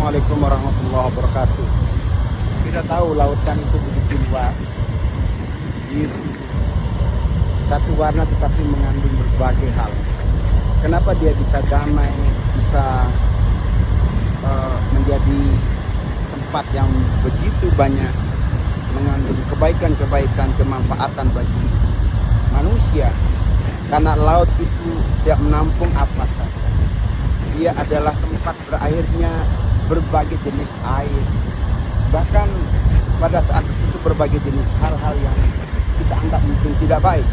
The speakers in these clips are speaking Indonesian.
Assalamualaikum warahmatullahi wabarakatuh. Kita tahu lautan itu begitu luas, biru, satu warna tetapi mengandung berbagai hal. Kenapa dia bisa damai, bisa menjadi tempat yang begitu banyak mengandung kebaikan-kebaikan, kemanfaatan bagi manusia? Karena laut itu siap menampung apa saja. Dia adalah tempat berakhirnya berbagai jenis air. Bahkan pada saat itu berbagai jenis hal-hal yang kita anggap mungkin tidak baik.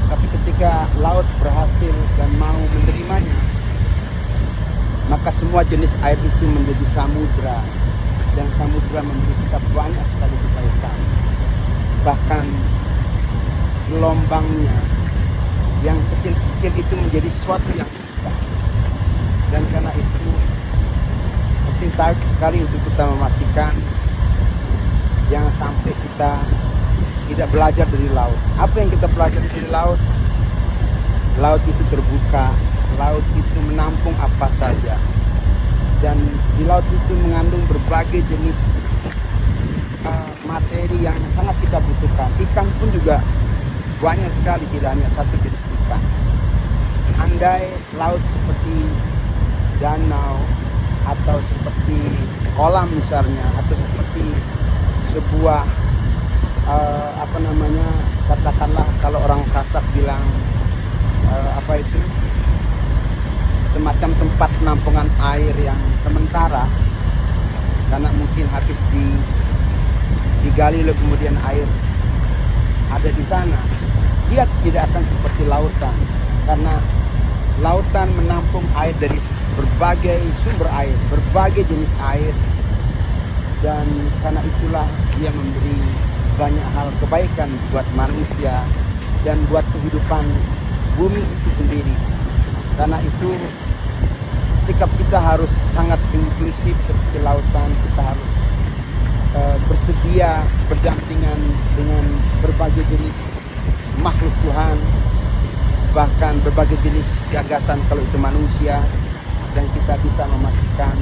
Tapi ketika laut berhasil dan mau menerimanya, maka semua jenis air itu menjadi samudra. Dan samudra memberi kita banyak sekali kebaikan. Bahkan gelombangnya yang kecil-kecil itu menjadi sesuatu yang indah. Dan karena itu penting sekali untuk kita memastikan jangan sampai kita tidak belajar dari laut. Apa yang kita pelajari dari laut? Laut itu terbuka, laut itu menampung apa saja. Dan di laut itu mengandung berbagai jenis materi yang sangat kita butuhkan. Ikan pun juga banyak sekali, tidak hanya satu jenis ikan. Andai laut seperti danau atau seperti kolam misalnya, atau seperti sebuah katakanlah kalau orang Sasak bilang semacam tempat penampungan air yang sementara, karena mungkin habis digali lalu kemudian air ada di sana, dia tidak akan seperti lautan, karena lautan menampung air dari berbagai sumber air, berbagai jenis air, dan karena itulah dia memberi banyak hal kebaikan buat manusia dan buat kehidupan bumi itu sendiri. Karena itu sikap kita harus sangat inklusif seperti lautan. Kita harus bersedia berdampingan dengan berbagai jenis makhluk Tuhan, bahkan berbagai jenis gagasan kalau itu manusia, dan kita bisa memastikan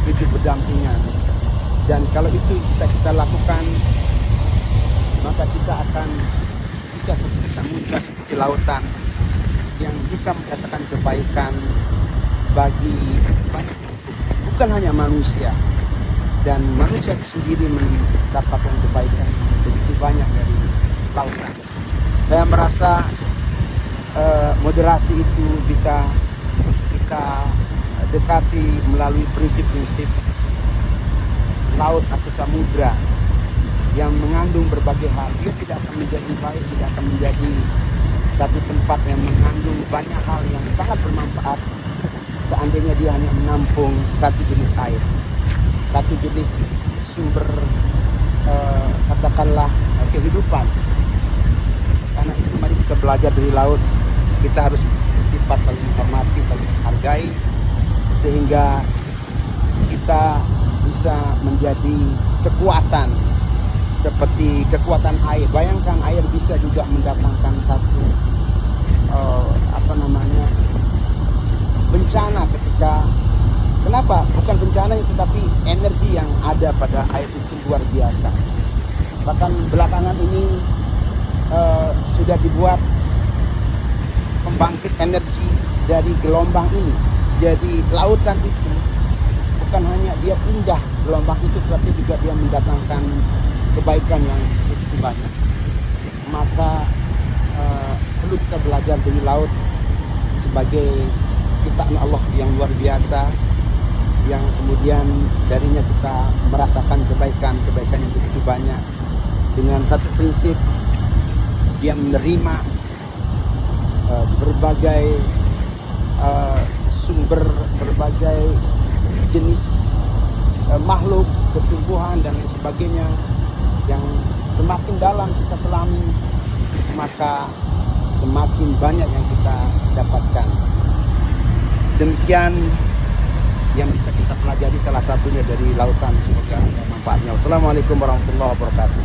hidup berdampingan. Dan kalau itu kita lakukan, maka kita akan bisa seperti samudra, seperti lautan yang bisa mendatangkan kebaikan bagi banyak, bukan hanya manusia. Dan manusia itu sendiri mendapatkan kebaikan begitu banyak dari lautan. Saya merasa moderasi itu bisa kita dekati melalui prinsip-prinsip laut atau samudra yang mengandung berbagai hal. Dia tidak akan menjadi baik, tidak akan menjadi satu tempat yang mengandung banyak hal yang sangat bermanfaat seandainya dia hanya menampung satu jenis air, satu jenis sumber katakanlah kehidupan. Karena itu mari kita belajar dari laut. Kita harus bersifat saling menghormati, saling menghargai, sehingga kita bisa menjadi kekuatan seperti kekuatan air. Bayangkan air bisa juga mendatangkan satu bencana ketika, kenapa? Bukan bencana tetapi energi yang ada pada air itu luar biasa. Bahkan belakangan ini sudah dibuat pembangkit energi dari gelombang ini. Jadi lautan itu bukan hanya dia indah gelombang itu, tetapi juga dia mendatangkan kebaikan yang begitu banyak. Maka perlu kita belajar dari laut sebagai ciptaan Allah yang luar biasa, yang kemudian darinya kita merasakan kebaikan yang begitu banyak. Dengan satu prinsip, dia menerima berbagai sumber, berbagai jenis makhluk, pertumbuhan dan lain sebagainya yang semakin dalam kita selami, maka semakin banyak yang kita dapatkan. Demikian yang bisa kita pelajari salah satunya dari lautan. Semoga ada manfaatnya. Wassalamualaikum warahmatullahi wabarakatuh.